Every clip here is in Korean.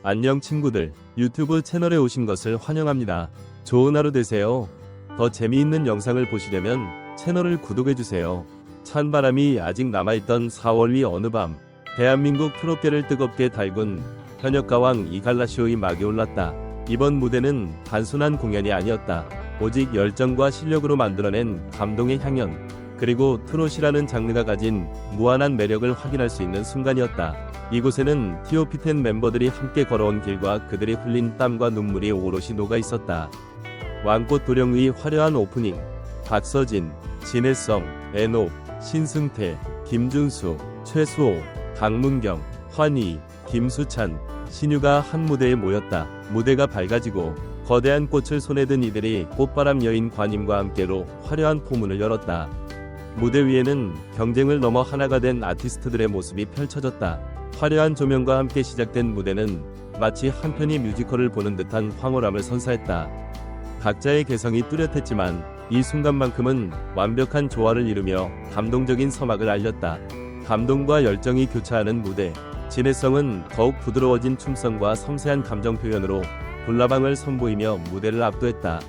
안녕 친구들, 유튜브 채널에 오신 것을 환영합니다. 좋은 하루 되세요. 더 재미있는 영상을 보시려면 채널을 구독해주세요. 찬바람이 아직 남아있던 4월이 어느 밤, 대한민국 트롯계를 뜨겁게 달군 현역가왕 이갈라쇼의 막이 올랐다. 이번 무대는 단순한 공연이 아니었다. 오직 열정과 실력으로 만들어낸 감동의 향연, 그리고 트롯이라는 장르가 가진 무한한 매력을 확인할 수 있는 순간이었다. 이곳에는 TOP10 멤버들이 함께 걸어온 길과 그들이 흘린 땀과 눈물이 오롯이 녹아 있었다. 왕꽃 도령의 화려한 오프닝, 박서진, 진혜성, 애녹, 신승태, 김준수, 최수호, 강문경, 환희, 김수찬, 신유가 한 무대에 모였다. 무대가 밝아지고 거대한 꽃을 손에 든 이들이 꽃바람 여인 관임과 함께로 화려한 포문을 열었다. 무대 위에는 경쟁을 넘어 하나가 된 아티스트들의 모습이 펼쳐졌다. 화려한 조명과 함께 시작된 무대는 마치 한 편의 뮤지컬을 보는 듯한 황홀함을 선사했다. 각자의 개성이 뚜렷했지만 이 순간만큼은 완벽한 조화를 이루며 감동적인 서막을 알렸다. 감동과 열정이 교차하는 무대, 진혜성은 더욱 부드러워진 춤성과 섬세한 감정 표현으로 불나방을 선보이며 무대를 압도했다.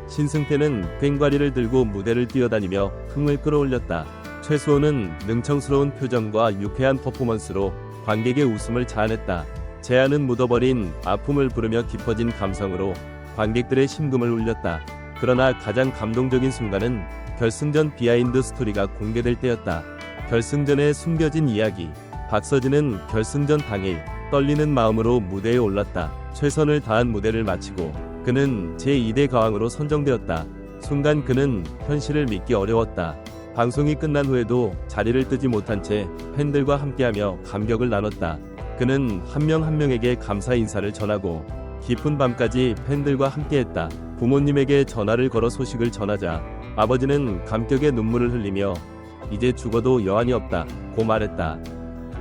신승태는 꽹과리를 들고 무대를 뛰어다니며 흥을 끌어올렸다. 최수호는 능청스러운 표정과 유쾌한 퍼포먼스로 관객의 웃음을 자아냈다. 제안은 묻어버린 아픔을 부르며 깊어진 감성으로 관객들의 심금을 울렸다. 그러나 가장 감동적인 순간은 결승전 비하인드 스토리가 공개될 때였다. 결승전에 숨겨진 이야기. 박서진은 결승전 당일 떨리는 마음으로 무대에 올랐다. 최선을 다한 무대를 마치고 그는 제2대 가왕으로 선정되었다. 순간 그는 현실을 믿기 어려웠다. 방송이 끝난 후에도 자리를 뜨지 못한 채 팬들과 함께하며 감격을 나눴다. 그는 한 명 한 명에게 감사 인사를 전하고 깊은 밤까지 팬들과 함께했다. 부모님에게 전화를 걸어 소식을 전하자 아버지는 감격의 눈물을 흘리며 이제 죽어도 여한이 없다 고 말했다.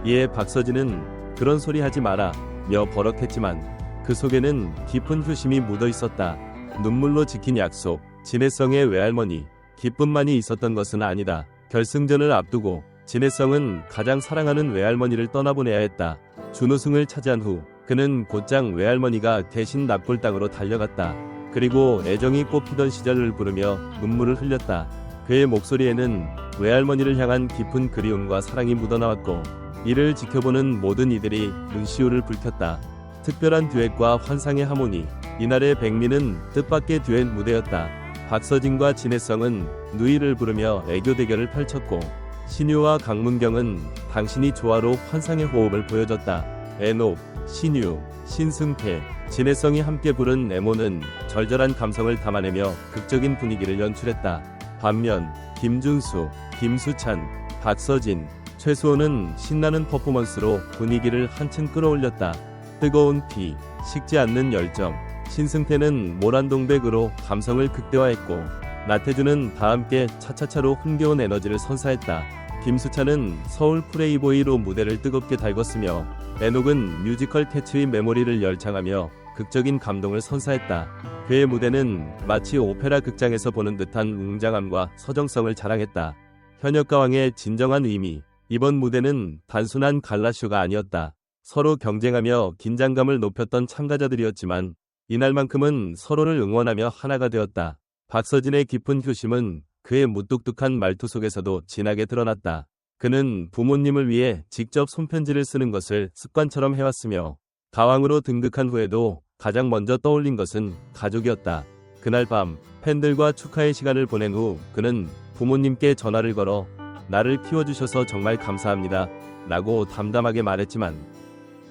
이에 박서진은 그런 소리 하지 마라 며 버럭했지만 그 속에는 깊은 효심이 묻어 있었다. 눈물로 지킨 약속, 진혜성의 외할머니, 기쁨만이 있었던 것은 아니다. 결승전을 앞두고 진혜성은 가장 사랑하는 외할머니를 떠나보내야 했다. 준우승을 차지한 후 그는 곧장 외할머니가 계신 납골당으로 달려갔다. 그리고 애정이 꽃피던 시절을 부르며 눈물을 흘렸다. 그의 목소리에는 외할머니를 향한 깊은 그리움과 사랑이 묻어나왔고 이를 지켜보는 모든 이들이 눈시울을 붉혔다. 특별한 듀엣과 환상의 하모니, 이날의 백미는 뜻밖의 듀엣 무대였다. 박서진과 진혜성은 누이를 부르며 애교 대결을 펼쳤고 신유와 강문경은 당신이 조화로 환상의 호흡을 보여줬다. 애녹, 신유, 신승태, 진혜성이 함께 부른 애모는 절절한 감성을 담아내며 극적인 분위기를 연출했다. 반면 김준수, 김수찬, 박서진, 최수호는 신나는 퍼포먼스로 분위기를 한층 끌어올렸다. 뜨거운 피, 식지 않는 열정. 신승태는 모란동백으로 감성을 극대화했고 나태주는 다 함께 차차차로 흥겨운 에너지를 선사했다. 김수찬은 서울 프레이보이로 무대를 뜨겁게 달궜으며 애녹은 뮤지컬 캐치의 메모리를 열창하며 극적인 감동을 선사했다. 그의 무대는 마치 오페라 극장에서 보는 듯한 웅장함과 서정성을 자랑했다. 현역가왕의 진정한 의미. 이번 무대는 단순한 갈라쇼가 아니었다. 서로 경쟁하며 긴장감을 높였던 참가자들이었지만 이날만큼은 서로를 응원하며 하나가 되었다. 박서진의 깊은 효심은 그의 무뚝뚝한 말투 속에서도 진하게 드러났다. 그는 부모님을 위해 직접 손편지를 쓰는 것을 습관처럼 해왔으며 가왕으로 등극한 후에도 가장 먼저 떠올린 것은 가족이었다. 그날 밤 팬들과 축하의 시간을 보낸 후 그는 부모님께 전화를 걸어 나를 키워주셔서 정말 감사합니다 라고 담담하게 말했지만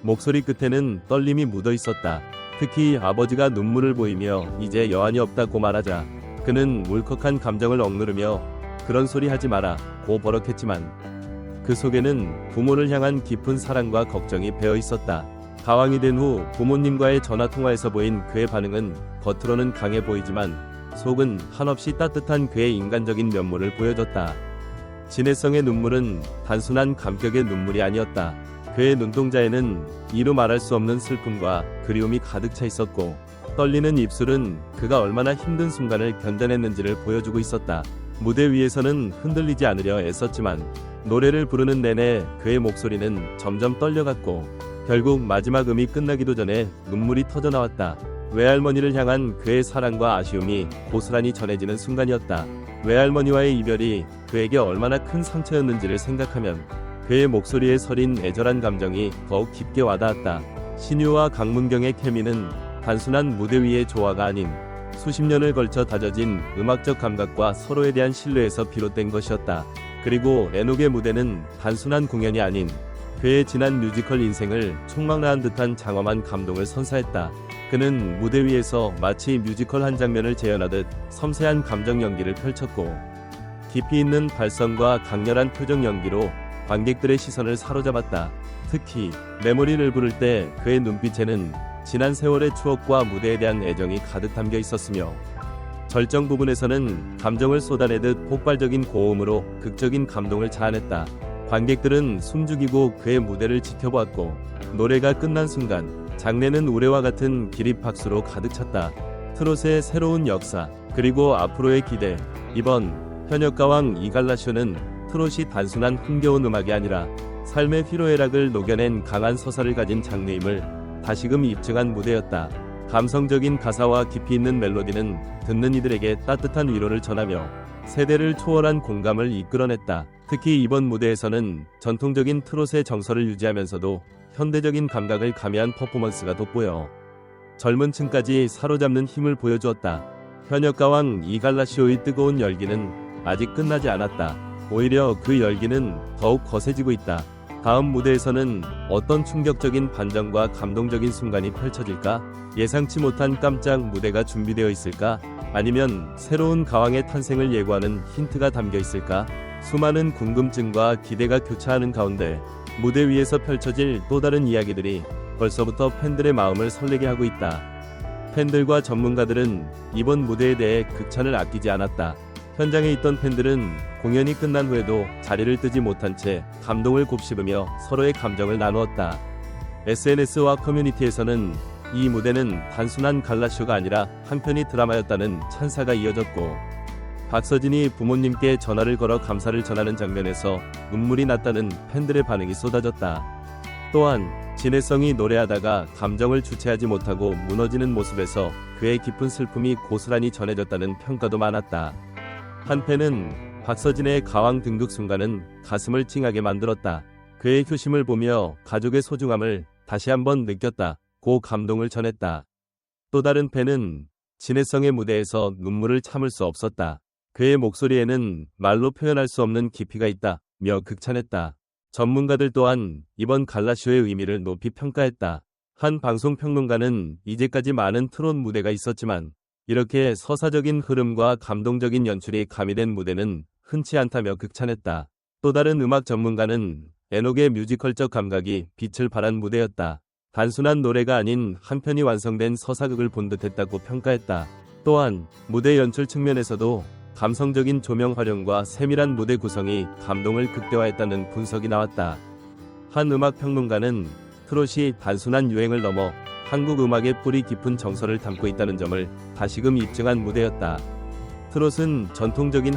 목소리 끝에는 떨림이 묻어 있었다. 특히 아버지가 눈물을 보이며 이제 여한이 없다고 말하자 그는 울컥한 감정을 억누르며 그런 소리 하지 마라 고 버럭했지만 그 속에는 부모를 향한 깊은 사랑과 걱정이 배어 있었다. 가왕이 된 후 부모님과의 전화통화에서 보인 그의 반응은 겉으로는 강해 보이지만 속은 한없이 따뜻한 그의 인간적인 면모를 보여줬다. 진혜성의 눈물은 단순한 감격의 눈물이 아니었다. 그의 눈동자에는 이루 말할 수 없는 슬픔과 그리움이 가득 차 있었고 떨리는 입술은 그가 얼마나 힘든 순간을 견뎌냈는지를 보여주고 있었다. 무대 위에서는 흔들리지 않으려 애썼지만 노래를 부르는 내내 그의 목소리는 점점 떨려갔고 결국 마지막 음이 끝나기도 전에 눈물이 터져 나왔다. 외할머니를 향한 그의 사랑과 아쉬움이 고스란히 전해지는 순간이었다. 외할머니와의 이별이 그에게 얼마나 큰 상처였는지를 생각하면 그의 목소리에 서린 애절한 감정이 더욱 깊게 와닿았다. 신유와 강문경의 케미는 단순한 무대 위의 조화가 아닌 수십 년을 걸쳐 다져진 음악적 감각과 서로에 대한 신뢰에서 비롯된 것이었다. 그리고 에녹의 무대는 단순한 공연이 아닌 그의 지난 뮤지컬 인생을 총망라한 듯한 장엄한 감동을 선사했다. 그는 무대 위에서 마치 뮤지컬 한 장면을 재현하듯 섬세한 감정 연기를 펼쳤고 깊이 있는 발성과 강렬한 표정 연기로 관객들의 시선을 사로잡았다. 특히 메모리를 부를 때 그의 눈빛에는 지난 세월의 추억과 무대에 대한 애정이 가득 담겨 있었으며 절정 부분에서는 감정을 쏟아내듯 폭발적인 고음으로 극적인 감동을 자아냈다. 관객들은 숨죽이고 그의 무대를 지켜보았고 노래가 끝난 순간 장내는 우레와 같은 기립박수로 가득 찼다. 트롯의 새로운 역사 그리고 앞으로의 기대. 이번 현역가왕 이갈라쇼는 트롯이 단순한 흥겨운 음악이 아니라 삶의 피로애락을 녹여낸 강한 서사를 가진 장르임을 다시금 입증한 무대였다. 감성적인 가사와 깊이 있는 멜로디는 듣는 이들에게 따뜻한 위로를 전하며 세대를 초월한 공감을 이끌어냈다. 특히 이번 무대에서는 전통적인 트롯의 정서를 유지하면서도 현대적인 감각을 가미한 퍼포먼스가 돋보여 젊은 층까지 사로잡는 힘을 보여주었다. 현역가왕 이갈라시오의 뜨거운 열기는 아직 끝나지 않았다. 오히려 그 열기는 더욱 거세지고 있다. 다음 무대에서는 어떤 충격적인 반전과 감동적인 순간이 펼쳐질까? 예상치 못한 깜짝 무대가 준비되어 있을까? 아니면 새로운 가왕의 탄생을 예고하는 힌트가 담겨 있을까? 수많은 궁금증과 기대가 교차하는 가운데 무대 위에서 펼쳐질 또 다른 이야기들이 벌써부터 팬들의 마음을 설레게 하고 있다. 팬들과 전문가들은 이번 무대에 대해 극찬을 아끼지 않았다. 현장에 있던 팬들은 공연이 끝난 후에도 자리를 뜨지 못한 채 감동을 곱씹으며 서로의 감정을 나누었다. SNS와 커뮤니티에서는 이 무대는 단순한 갈라쇼가 아니라 한편의 드라마였다는 찬사가 이어졌고 박서진이 부모님께 전화를 걸어 감사를 전하는 장면에서 눈물이 났다는 팬들의 반응이 쏟아졌다. 또한 진혜성이 노래하다가 감정을 주체하지 못하고 무너지는 모습에서 그의 깊은 슬픔이 고스란히 전해졌다는 평가도 많았다. 한 팬은 박서진의 가왕 등극 순간은 가슴을 찡하게 만들었다. 그의 효심을 보며 가족의 소중함을 다시 한번 느꼈다. 고 감동을 전했다. 또 다른 팬은 진혜성의 무대에서 눈물을 참을 수 없었다. 그의 목소리에는 말로 표현할 수 없는 깊이가 있다며 극찬했다. 전문가들 또한 이번 갈라쇼의 의미를 높이 평가했다. 한 방송평론가는 이제까지 많은 트롯 무대가 있었지만 이렇게 서사적인 흐름과 감동적인 연출이 가미된 무대는 흔치 않다며 극찬했다. 또 다른 음악 전문가는 에녹의 뮤지컬적 감각이 빛을 발한 무대였다. 단순한 노래가 아닌 한편이 완성된 서사극을 본 듯했다고 평가했다. 또한 무대 연출 측면에서도 감성적인 조명 활용과 세밀한 무대 구성이 감동을 극대화했다는 분석이 나왔다. 한 음악 평론가는 트롯이 단순한 유행을 넘어 한국 음악의 뿌리 깊은 정서를 담고 있다는 점을 다시금 입증한 무대였다. 트롯은 전통적인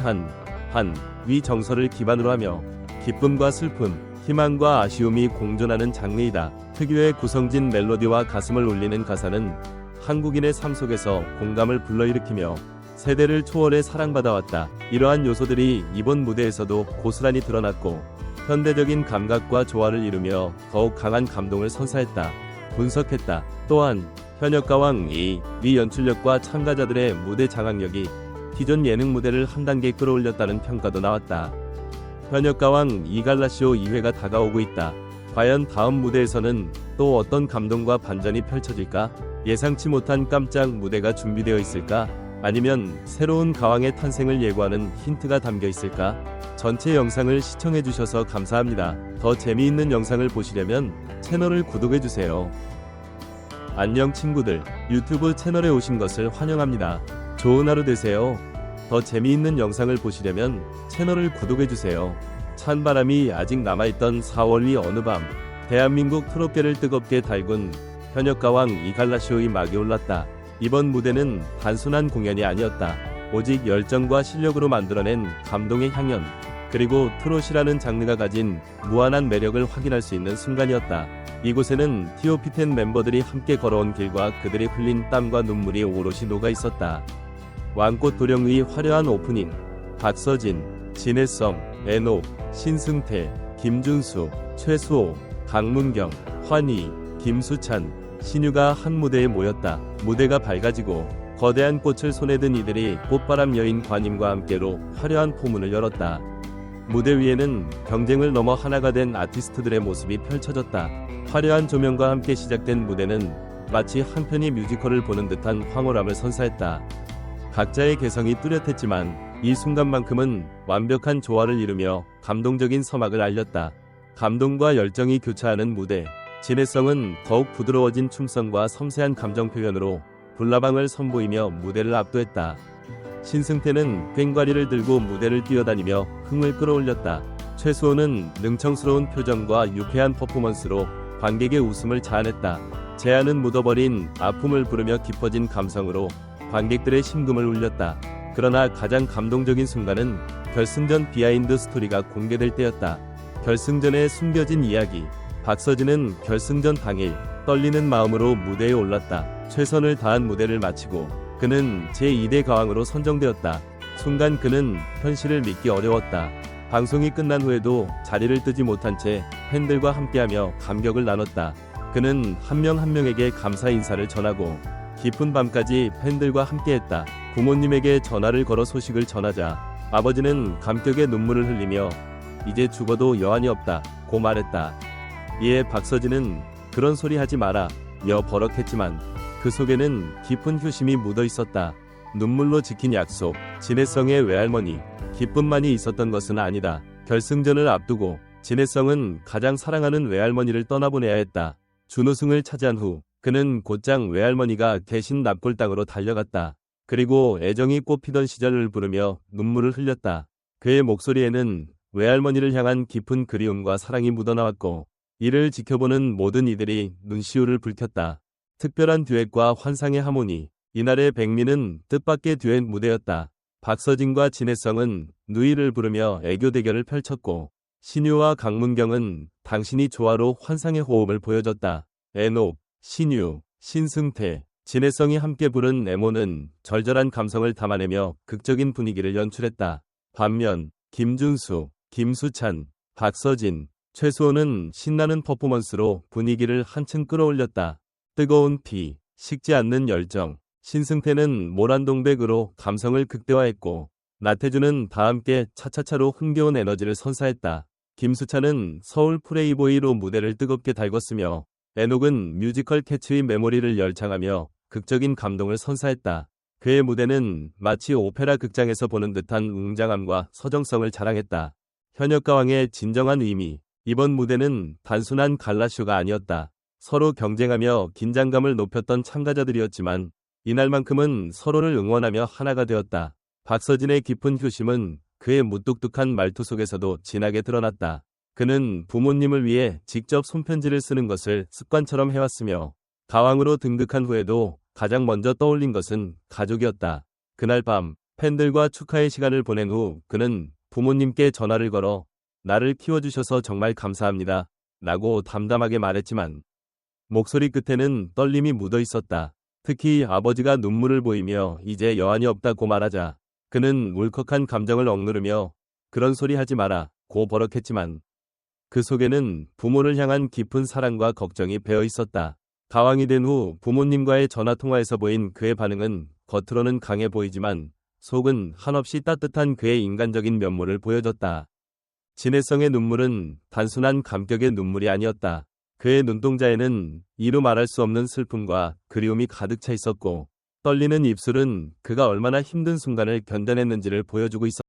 위 정서를 기반으로 하며 기쁨과 슬픔, 희망과 아쉬움이 공존하는 장르이다. 특유의 구성진 멜로디와 가슴을 울리는 가사는 한국인의 삶 속에서 공감을 불러일으키며 세대를 초월해 사랑받아왔다. 이러한 요소들이 이번 무대에서도 고스란히 드러났고 현대적인 감각과 조화를 이루며 더욱 강한 감동을 선사했다. 분석했다. 또한 현역가왕 이 연출력과 참가자들의 무대 장악력이 기존 예능 무대를 한 단계 끌어올렸다는 평가도 나왔다. 현역가왕 이갈라쇼 2회가 다가오고 있다. 과연 다음 무대에서는 또 어떤 감동과 반전이 펼쳐질까? 예상치 못한 깜짝 무대가 준비되어 있을까? 아니면 새로운 가왕의 탄생을 예고하는 힌트가 담겨 있을까? 전체 영상을 시청해주셔서 감사합니다. 더 재미있는 영상을 보시려면 채널을 구독해주세요. 안녕 친구들, 유튜브 채널에 오신 것을 환영합니다. 좋은 하루 되세요. 더 재미있는 영상을 보시려면 채널을 구독해주세요. 찬바람이 아직 남아있던 4월 위 어느 밤, 대한민국 트롯계를 뜨겁게 달군 현역가왕 이갈라쇼의 막이 올랐다. 이번 무대는 단순한 공연이 아니었다. 오직 열정과 실력으로 만들어낸 감동의 향연. 그리고 트롯이라는 장르가 가진 무한한 매력을 확인할 수 있는 순간이었다. 이곳에는 TOP10 멤버들이 함께 걸어온 길과 그들이 흘린 땀과 눈물이 오롯이 녹아 있었다. 왕꽃 도령의 화려한 오프닝, 박서진, 진해성, 애녹, 신승태, 김준수, 최수호, 강문경, 환희, 김수찬, 신유가 한 무대에 모였다. 무대가 밝아지고 거대한 꽃을 손에 든 이들이 꽃바람 여인 관임과 함께로 화려한 포문을 열었다. 무대 위에는 경쟁을 넘어 하나가 된 아티스트들의 모습이 펼쳐졌다. 화려한 조명과 함께 시작된 무대는 마치 한 편의 뮤지컬을 보는 듯한 황홀함을 선사했다. 각자의 개성이 뚜렷했지만 이 순간만큼은 완벽한 조화를 이루며 감동적인 서막을 알렸다. 감동과 열정이 교차하는 무대. 진해성은 더욱 부드러워진 춤성과 섬세한 감정 표현으로 불나방을 선보이며 무대를 압도했다. 신승태는 꽹과리를 들고 무대를 뛰어다니며 흥을 끌어올렸다. 최수호는 능청스러운 표정과 유쾌한 퍼포먼스로 관객의 웃음을 자아냈다. 재한은 묻어버린 아픔을 부르며 깊어진 감성으로 관객들의 심금을 울렸다. 그러나 가장 감동적인 순간은 결승전 비하인드 스토리가 공개될 때였다. 결승전에 숨겨진 이야기. 박서진은 결승전 당일 떨리는 마음으로 무대에 올랐다. 최선을 다한 무대를 마치고 그는 제2대 가왕으로 선정되었다. 순간 그는 현실을 믿기 어려웠다. 방송이 끝난 후에도 자리를 뜨지 못한 채 팬들과 함께하며 감격을 나눴다. 그는 한 명 한 명에게 감사 인사를 전하고 깊은 밤까지 팬들과 함께했다. 부모님에게 전화를 걸어 소식을 전하자 아버지는 감격의 눈물을 흘리며 이제 죽어도 여한이 없다 고 말했다. 이에 박서진은 그런 소리 하지 마라 며 버럭했지만 그 속에는 깊은 효심이 묻어 있었다. 눈물로 지킨 약속, 진해성의 외할머니, 기쁨만이 있었던 것은 아니다. 결승전을 앞두고 진해성은 가장 사랑하는 외할머니를 떠나보내야 했다. 준우승을 차지한 후 그는 곧장 외할머니가 계신 납골 땅으로 달려갔다. 그리고 애정이 꽃피던 시절을 부르며 눈물을 흘렸다. 그의 목소리에는 외할머니를 향한 깊은 그리움과 사랑이 묻어나왔고 이를 지켜보는 모든 이들이 눈시울을 붉혔다. 특별한 듀엣과 환상의 하모니. 이날의 백미는 뜻밖의 듀엣 무대였다. 박서진과 진해성은 누이를 부르며 애교 대결을 펼쳤고 신유와 강문경은 당신이 조화로 환상의 호흡을 보여줬다. 애녹, 신유, 신승태, 진해성이 함께 부른 애모는 절절한 감성을 담아내며 극적인 분위기를 연출했다. 반면 김준수, 김수찬, 박서진, 최수호는 신나는 퍼포먼스로 분위기를 한층 끌어올렸다. 뜨거운 피, 식지 않는 열정. 신승태는 모란동백으로 감성을 극대화했고 나태주는 다 함께 차차차로 흥겨운 에너지를 선사했다. 김수찬은 서울 프레이보이로 무대를 뜨겁게 달궜으며 애녹은 뮤지컬 캐치의 메모리를 열창하며 극적인 감동을 선사했다. 그의 무대는 마치 오페라 극장에서 보는 듯한 웅장함과 서정성을 자랑했다. 현역가왕의 진정한 의미. 이번 무대는 단순한 갈라쇼가 아니었다. 서로 경쟁하며 긴장감을 높였던 참가자들이었지만 이날만큼은 서로를 응원하며 하나가 되었다. 박서진의 깊은 효심은 그의 무뚝뚝한 말투 속에서도 진하게 드러났다. 그는 부모님을 위해 직접 손편지를 쓰는 것을 습관처럼 해왔으며 가왕으로 등극한 후에도 가장 먼저 떠올린 것은 가족이었다. 그날 밤 팬들과 축하의 시간을 보낸 후 그는 부모님께 전화를 걸어 나를 키워주셔서 정말 감사합니다 라고 담담하게 말했지만 목소리 끝에는 떨림이 묻어 있었다. 특히 아버지가 눈물을 보이며 이제 여한이 없다고 말하자 그는 울컥한 감정을 억누르며 그런 소리 하지 마라 고 버럭했지만 그 속에는 부모를 향한 깊은 사랑과 걱정이 배어 있었다. 가왕이 된 후 부모님과의 전화통화에서 보인 그의 반응은 겉으로는 강해 보이지만 속은 한없이 따뜻한 그의 인간적인 면모를 보여줬다. 진해성의 눈물은 단순한 감격의 눈물이 아니었다. 그의 눈동자에는 이루 말할 수 없는 슬픔과 그리움이 가득 차 있었고 떨리는 입술은 그가 얼마나 힘든 순간을 견뎌냈는지를 보여주고 있었다.